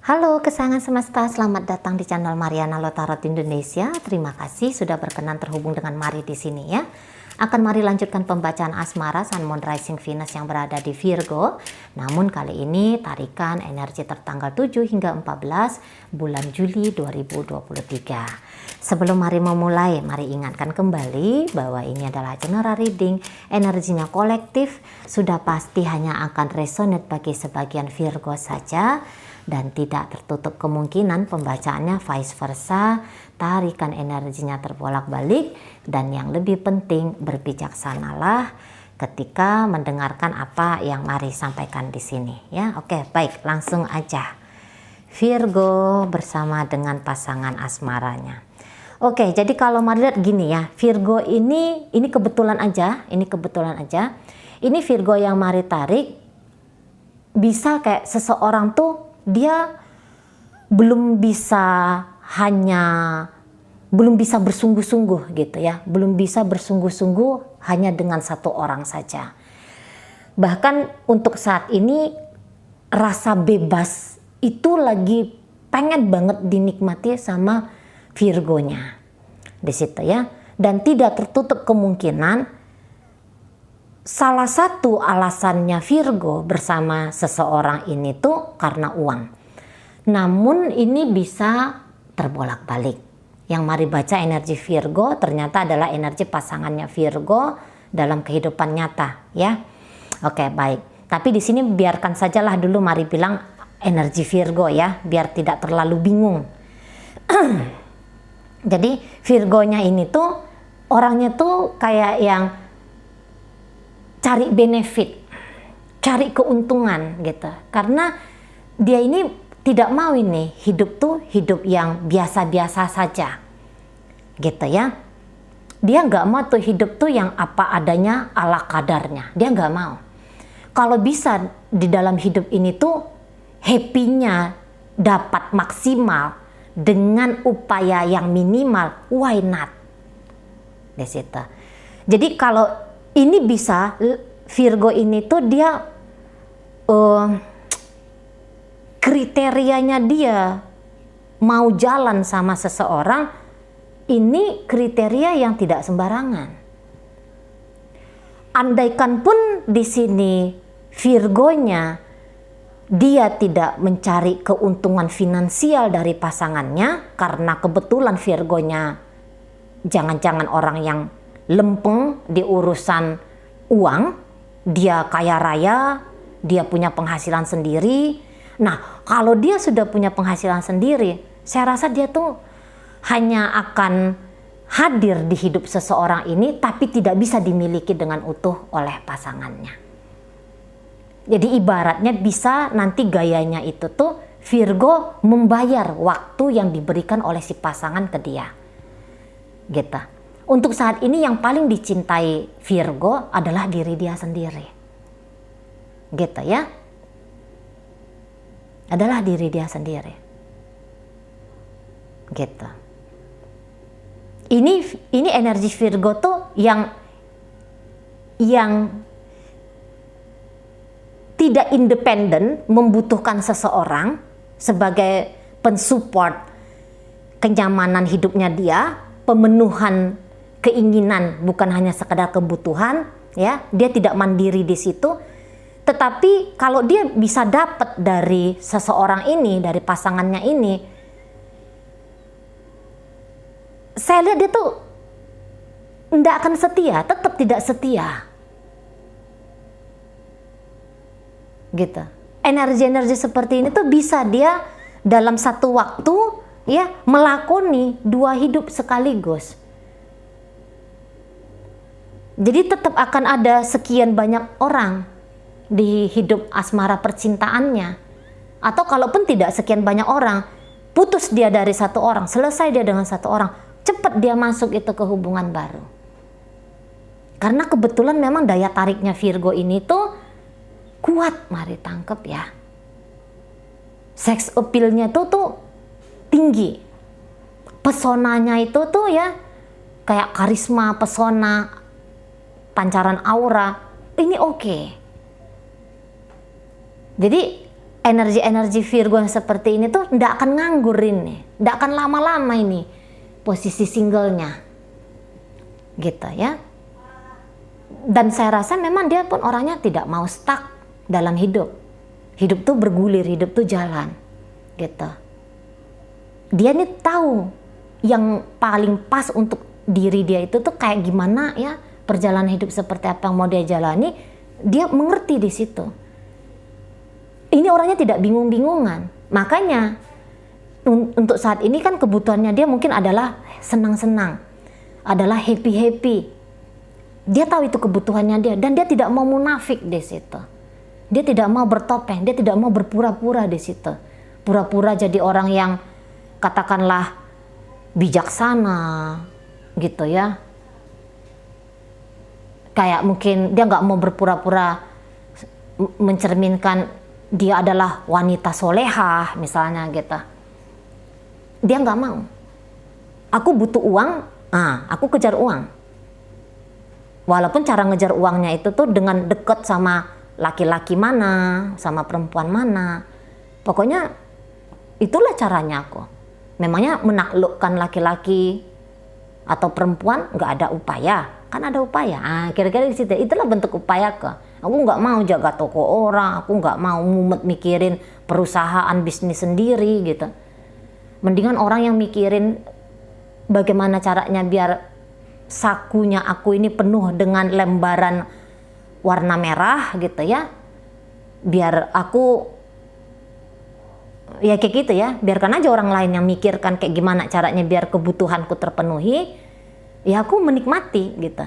Halo kesayangan semesta, selamat datang di channel Mariana Lotarot Indonesia. Terima kasih sudah berkenan terhubung dengan Mari di sini ya. Akan Mari lanjutkan pembacaan asmara Sun Moon Rising Venus yang berada di Virgo. Namun kali ini tarikan energi tertanggal 7 hingga 14 bulan Juli 2023. Sebelum Mari memulai, Mari ingatkan kembali bahwa ini adalah general reading, energinya kolektif, sudah pasti hanya akan resonate bagi sebagian Virgo saja. Dan tidak tertutup kemungkinan pembacaannya vice versa, tarikan energinya terbolak-balik, dan yang lebih penting berbijaksanalah ketika mendengarkan apa yang Mari sampaikan di sini ya. Oke, baik, langsung aja. Virgo bersama dengan pasangan asmaranya. Oke, jadi kalau Mari lihat gini ya, Virgo ini kebetulan aja, Ini Virgo yang Mari tarik bisa kayak seseorang tuh dia belum bisa bersungguh-sungguh gitu ya, belum bisa bersungguh-sungguh hanya dengan satu orang saja. Bahkan untuk saat ini rasa bebas itu lagi pengen banget dinikmati sama Virgonya di situ ya, dan tidak tertutup kemungkinan salah satu alasannya Virgo bersama seseorang ini tuh karena uang. Namun ini bisa terbolak-balik. Yang Mari baca energi Virgo ternyata adalah energi pasangannya Virgo dalam kehidupan nyata ya. Oke, baik. Tapi di sini biarkan sajalah dulu Mari bilang energi Virgo ya, biar tidak terlalu bingung. Jadi Virgonya ini tuh orangnya tuh kayak yang cari benefit, cari keuntungan gitu. Karena dia ini tidak mau ini hidup yang biasa-biasa saja gitu ya. Dia nggak mau tuh hidup tuh yang apa adanya ala kadarnya. Dia nggak mau. Kalau bisa di dalam hidup ini tuh happy-nya dapat maksimal dengan upaya yang minimal, why not? Di situ. Jadi kalau ini bisa Virgo ini tuh dia kriterianya dia mau jalan sama seseorang, ini kriteria yang tidak sembarangan. Andaikan pun di sini Virgonya dia tidak mencari keuntungan finansial dari pasangannya karena kebetulan Virgonya jangan-jangan orang yang lempeng di urusan uang, dia kaya raya, dia punya penghasilan sendiri. Nah, kalau dia sudah punya penghasilan sendiri, saya rasa dia tuh hanya akan hadir di hidup seseorang ini tapi tidak bisa dimiliki dengan utuh oleh pasangannya. Jadi ibaratnya bisa nanti gayanya itu tuh Virgo membayar waktu yang diberikan oleh si pasangan ke dia. Gitu. Untuk saat ini yang paling dicintai Virgo adalah diri dia sendiri. Gitu ya. Adalah diri dia sendiri. Gitu. Ini energi Virgo tuh yang tidak independen, membutuhkan seseorang sebagai pensupport kenyamanan hidupnya dia, pemenuhan keinginan, bukan hanya sekedar kebutuhan ya. Dia tidak mandiri di situ. Tetapi kalau dia bisa dapat dari seseorang ini, dari pasangannya ini, saya lihat dia tuh tidak akan setia, tetap tidak setia gitu. Energi-energi seperti ini tuh bisa dia dalam satu waktu ya melakoni dua hidup sekaligus. Jadi tetap akan ada sekian banyak orang di hidup asmara percintaannya. Atau kalaupun tidak sekian banyak orang, putus dia dari satu orang, selesai dia dengan satu orang, cepat dia masuk itu ke hubungan baru. Karena kebetulan memang daya tariknya Virgo ini tuh kuat, Mari tangkep ya. Sex appeal-nya tuh tinggi. Pesonanya itu tuh ya kayak karisma, pesona, pancaran aura, ini oke. Jadi energi-energi Virgo yang seperti ini tuh nggak akan nganggur ini, nggak akan lama-lama ini posisi singlenya, gitu ya. Dan saya rasa memang dia pun orangnya tidak mau stuck dalam hidup. Hidup tuh bergulir, hidup tuh jalan, gitu. Dia nih tahu yang paling pas untuk diri dia itu tuh kayak gimana ya, perjalanan hidup seperti apa yang mau dia jalani, dia mengerti di situ. Ini orangnya tidak bingung-bingungan. Makanya untuk saat ini kan kebutuhannya dia mungkin adalah senang-senang, adalah happy-happy. Dia tahu itu kebutuhannya dia dan dia tidak mau munafik di situ. Dia tidak mau bertopeng, dia tidak mau berpura-pura di situ. Pura-pura jadi orang yang katakanlah bijaksana gitu ya. Kayak mungkin dia nggak mau berpura-pura mencerminkan dia adalah wanita solehah misalnya gitu. Dia nggak mau. Aku butuh uang, aku kejar uang. Walaupun cara ngejar uangnya itu tuh dengan deket sama laki-laki mana, sama perempuan mana. Pokoknya itulah caranya aku. Memangnya menaklukkan laki-laki atau perempuan nggak ada upaya? Kan ada upaya. Kira-kira di situ. Itulah bentuk upaya ke. Aku nggak mau jaga toko orang, aku nggak mau mumet mikirin perusahaan bisnis sendiri gitu. Mendingan orang yang mikirin bagaimana caranya biar sakunya aku ini penuh dengan lembaran warna merah gitu ya. Biar aku ya kayak gitu ya, biarkan aja orang lain yang mikirkan kayak gimana caranya biar kebutuhanku terpenuhi. Ya aku menikmati gitu.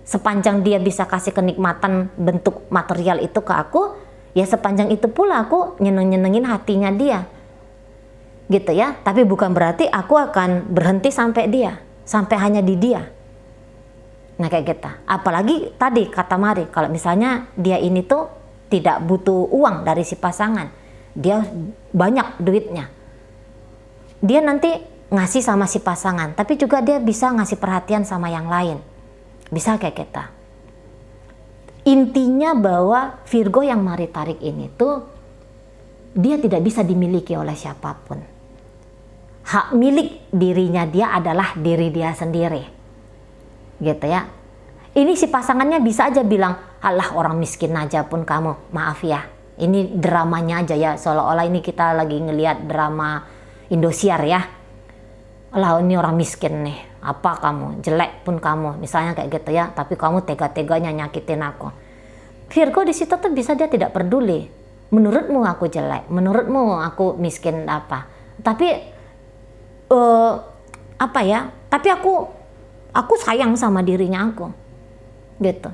Sepanjang dia bisa kasih kenikmatan bentuk material itu ke aku, ya sepanjang itu pula aku nyenengin hatinya dia. Gitu ya. Tapi bukan berarti aku akan berhenti sampai dia, sampai hanya di dia. Nah kayak gitu. Apalagi tadi kata Mari, kalau misalnya dia ini tuh tidak butuh uang dari si pasangan, dia banyak duitnya, dia nanti ngasih sama si pasangan, tapi juga dia bisa ngasih perhatian sama yang lain. Bisa kayak kita. Intinya bahwa Virgo yang Mari tarik ini tuh dia tidak bisa dimiliki oleh siapapun. Hak milik dirinya dia adalah diri dia sendiri. Gitu ya. Ini si pasangannya bisa aja bilang, "Alah orang miskin aja pun kamu, maaf ya." Ini dramanya aja ya, seolah-olah ini kita lagi ngelihat drama Indosiar ya. "Lah ini orang miskin nih, apa kamu, jelek pun kamu," misalnya kayak gitu ya, tapi kamu tega-teganya nyakitin aku. Virgo di situ tuh bisa dia tidak peduli. Menurutmu aku jelek, menurutmu aku miskin apa, tapi apa ya, tapi aku sayang sama dirinya aku gitu.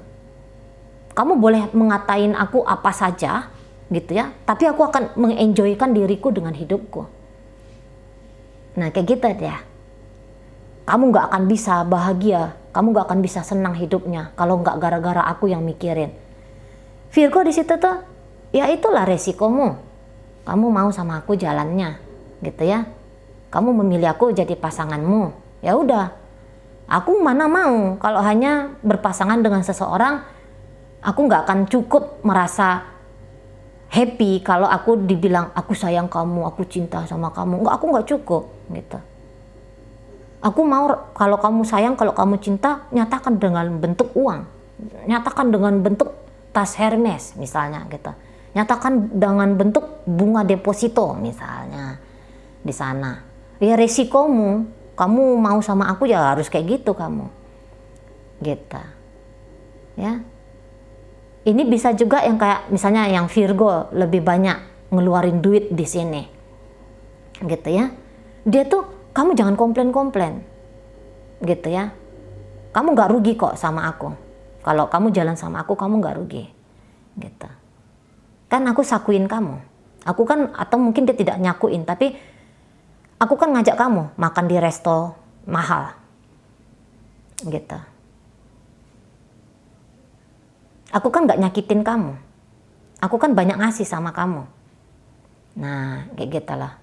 Kamu boleh mengatain aku apa saja gitu ya, tapi aku akan mengenjoykan diriku dengan hidupku. Nah kayak gitu dia. Kamu nggak akan bisa bahagia, kamu nggak akan bisa senang hidupnya kalau nggak gara-gara aku yang mikirin. Virgo di situ tuh, ya itulah resikomu. Kamu mau sama aku jalannya, gitu ya. Kamu memilih aku jadi pasanganmu, ya udah. Aku mana mau kalau hanya berpasangan dengan seseorang, aku nggak akan cukup merasa happy kalau aku dibilang aku sayang kamu, aku cinta sama kamu. Aku nggak cukup, gitu. Aku mau kalau kamu sayang, kalau kamu cinta, nyatakan dengan bentuk uang, nyatakan dengan bentuk tas Hermes misalnya gitu, nyatakan dengan bentuk bunga deposito misalnya di sana. Ya resikomu, kamu mau sama aku ya harus kayak gitu kamu, gitu ya. Ini bisa juga yang kayak misalnya yang Virgo lebih banyak ngeluarin duit di sini, gitu ya. Dia tuh, kamu jangan komplain-komplain, gitu ya. Kamu nggak rugi kok sama aku. Kalau kamu jalan sama aku, kamu nggak rugi, gitu. Kan aku sakuin kamu. Aku kan, atau mungkin dia tidak nyakuin, tapi aku kan ngajak kamu makan di resto mahal, gitu. Aku kan nggak nyakitin kamu. Aku kan banyak ngasih sama kamu. Nah, kayak gitu lah.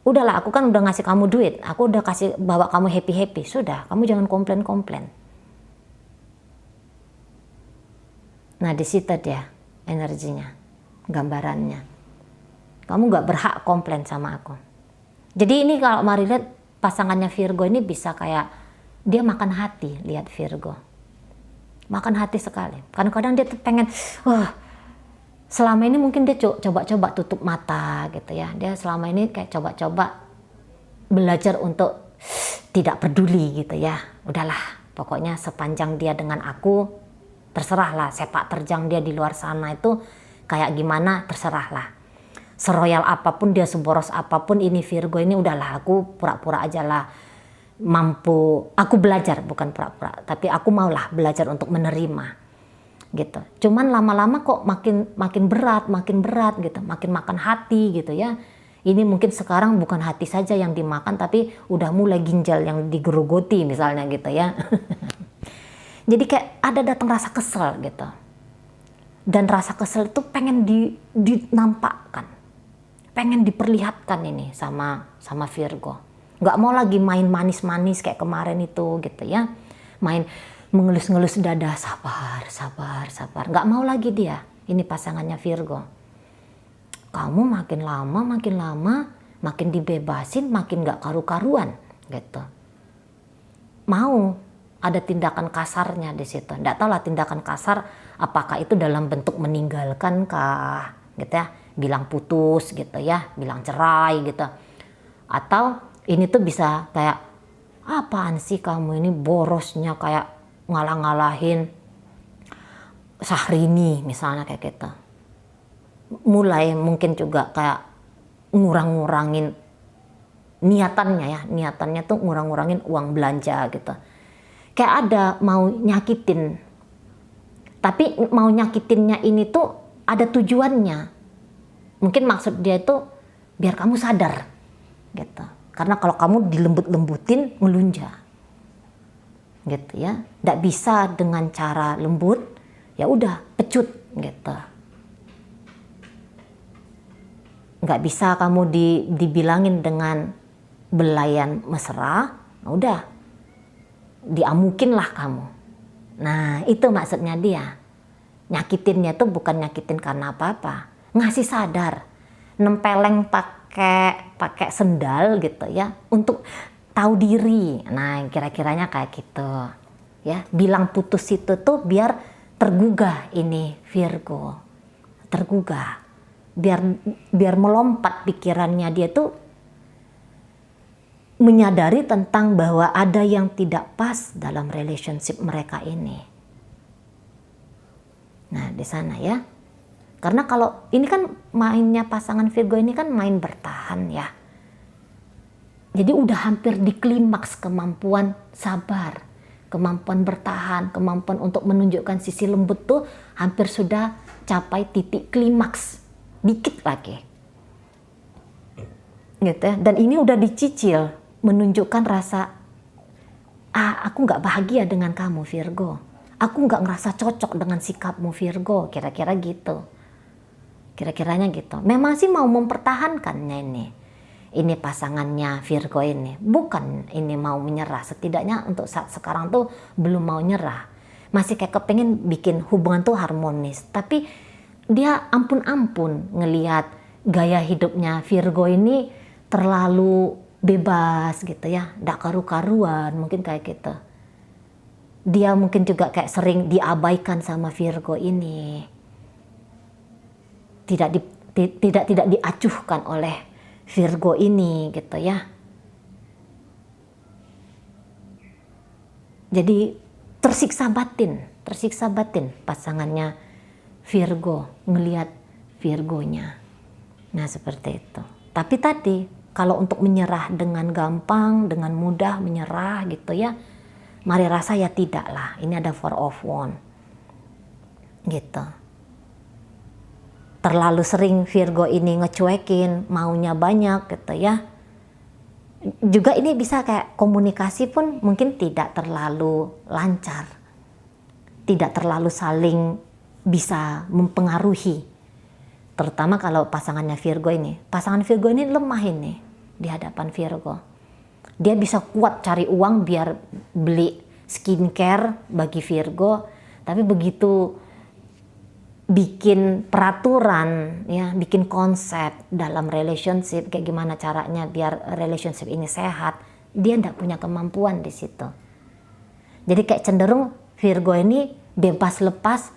Udahlah, aku kan udah ngasih kamu duit. Aku udah kasih bawa kamu happy-happy. Sudah, kamu jangan komplain-komplain. Nah, di situ dia energinya, gambarannya. Kamu nggak berhak komplain sama aku. Jadi ini kalau Mari lihat pasangannya Virgo ini bisa kayak dia makan hati, lihat Virgo. Makan hati sekali. Kadang-kadang dia tuh pengen, selama ini mungkin dia coba-coba tutup mata gitu ya. Dia selama ini kayak coba-coba belajar untuk tidak peduli gitu ya. Udahlah, pokoknya sepanjang dia dengan aku, terserahlah sepak terjang dia di luar sana itu kayak gimana, terserahlah. Seroyal apapun dia, seboros apapun ini Virgo ini, udahlah aku pura-pura aja lah mampu. Aku belajar, bukan pura-pura, tapi aku maulah belajar untuk menerima gitu. Cuman lama-lama kok makin berat gitu, makin makan hati gitu ya. Ini mungkin sekarang bukan hati saja yang dimakan, tapi udah mulai ginjal yang digerogoti misalnya gitu ya. Jadi kayak ada datang rasa kesel gitu. Dan rasa kesel itu pengen dinampakkan, pengen diperlihatkan ini sama Virgo. Nggak mau lagi main manis-manis kayak kemarin itu gitu ya. Main mengelus-ngelus dada, sabar. Nggak mau lagi dia. Ini pasangannya Virgo. Kamu makin lama makin dibebasin, makin nggak karu-karuan gitu. Mau ada tindakan kasarnya di situ. Nggak tahu lah tindakan kasar apakah itu dalam bentuk meninggalkan kah gitu ya, bilang putus gitu ya, bilang cerai gitu. Atau ini tuh bisa kayak, apaan sih kamu ini borosnya, kayak ngalah-ngalahin Syahrini misalnya kayak gitu. Mulai mungkin juga kayak ngurang-ngurangin niatannya tuh ngurang-ngurangin uang belanja gitu. Kayak ada mau nyakitin, tapi mau nyakitinnya ini tuh ada tujuannya. Mungkin maksud dia itu biar kamu sadar gitu. Karena kalau kamu dilembut-lembutin, ngelunja gitu ya. Nggak bisa dengan cara lembut, ya udah pecut gitu. Nggak bisa kamu dibilangin dengan belayan mesra, udah diamukin lah kamu. Nah itu maksudnya dia. Nyakitinnya tuh bukan nyakitin karena apa-apa, ngasih sadar, nempeleng pakai sendal gitu ya, untuk tahu diri. Nah kira-kiranya kayak gitu ya. Bilang putus itu tuh biar tergugah ini Virgo, tergugah, biar melompat pikirannya dia tuh menyadari tentang bahwa ada yang tidak pas dalam relationship mereka ini. Nah di sana ya. Karena kalau ini kan mainnya pasangan Virgo ini kan main bertahan ya. Jadi udah hampir di klimaks kemampuan sabar, kemampuan bertahan, kemampuan untuk menunjukkan sisi lembut tuh hampir sudah capai titik klimaks. Dikit lagi. Gitu ya. Dan ini udah dicicil, menunjukkan rasa, aku nggak bahagia dengan kamu Virgo. Aku nggak ngerasa cocok dengan sikapmu Virgo, kira-kira gitu. Kira-kiranya gitu. Memang sih mau mempertahankannya ini. Ini pasangannya Virgo ini. Bukan ini mau menyerah. Setidaknya untuk saat sekarang tuh belum mau nyerah. Masih kayak kepengen bikin hubungan tuh harmonis. Tapi dia ampun-ampun ngelihat gaya hidupnya Virgo ini terlalu bebas gitu ya. Nggak karu-karuan mungkin kayak gitu. Dia mungkin juga kayak sering diabaikan sama Virgo ini. Tidak diacuhkan oleh Virgo ini gitu ya. Jadi tersiksa batin pasangannya Virgo ngelihat Virgonya. Nah seperti itu. Tapi tadi kalau untuk menyerah dengan gampang, dengan mudah menyerah gitu ya, Mari rasa ya tidak lah. Ini ada 4 of Wands gitu. Terlalu sering Virgo ini ngecuekin, maunya banyak gitu ya. Juga ini bisa kayak komunikasi pun mungkin tidak terlalu lancar. Tidak terlalu saling bisa mempengaruhi. Terutama kalau pasangannya Virgo ini. Pasangan Virgo ini lemah ini di hadapan Virgo. Dia bisa kuat cari uang biar beli skincare bagi Virgo. Tapi begitu bikin peraturan, ya, bikin konsep dalam relationship, kayak gimana caranya biar relationship ini sehat, dia nggak punya kemampuan di situ. Jadi kayak cenderung Virgo ini bebas lepas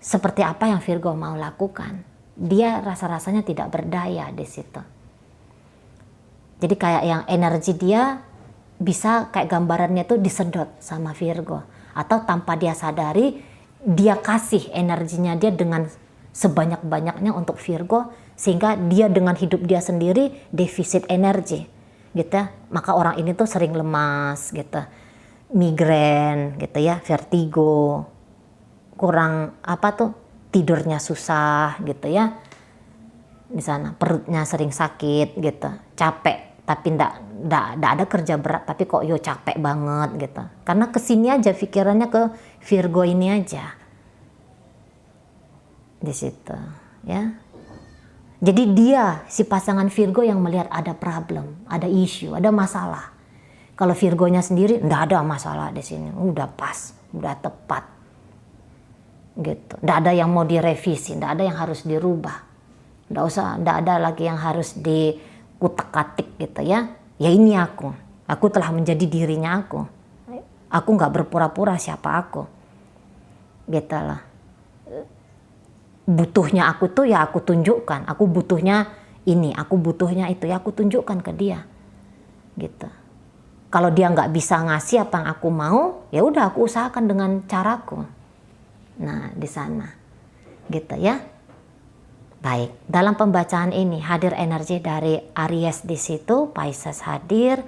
seperti apa yang Virgo mau lakukan. Dia rasa-rasanya tidak berdaya di situ. Jadi kayak yang energi dia bisa kayak gambarannya tuh disedot sama Virgo. Atau tanpa dia sadari, dia kasih energinya dia dengan sebanyak-banyaknya untuk Virgo, sehingga dia dengan hidup dia sendiri defisit energi gitu. Maka orang ini tuh sering lemas gitu, migrain gitu ya, vertigo, kurang tidurnya susah gitu ya, di sana perutnya sering sakit gitu, capek tapi ndak ada kerja berat tapi kok capek banget gitu, karena kesini aja pikirannya ke Virgo ini aja di situ ya. Jadi dia si pasangan Virgo yang melihat ada problem, ada isu, ada masalah. Kalau Virgonya sendiri ndak ada masalah di sini, udah pas, udah tepat gitu, ndak ada yang mau direvisi, ndak ada yang harus dirubah, ndak ada lagi yang harus dikutak-katik gitu ya. Ya ini aku telah menjadi dirinya aku nggak berpura-pura siapa aku gitu lah. Butuhnya aku tuh ya aku tunjukkan, aku butuhnya ini, aku butuhnya itu, ya aku tunjukkan ke dia gitu. Kalau dia nggak bisa ngasih apa yang aku mau, ya udah aku usahakan dengan caraku. Nah di sana gitu ya. Baik, dalam pembacaan ini hadir energi dari Aries di situ, Pisces hadir,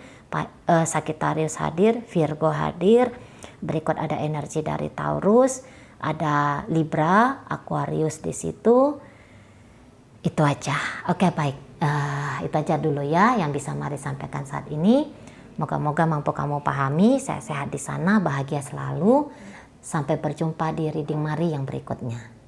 Sagittarius hadir, Virgo hadir. Berikut ada energi dari Taurus, ada Libra, Aquarius di situ. Itu aja. Oke, baik. Itu aja dulu ya yang bisa Mari sampaikan saat ini. Moga-moga mampu kamu pahami. Saya sehat di sana, bahagia selalu. Sampai berjumpa di reading Mari yang berikutnya.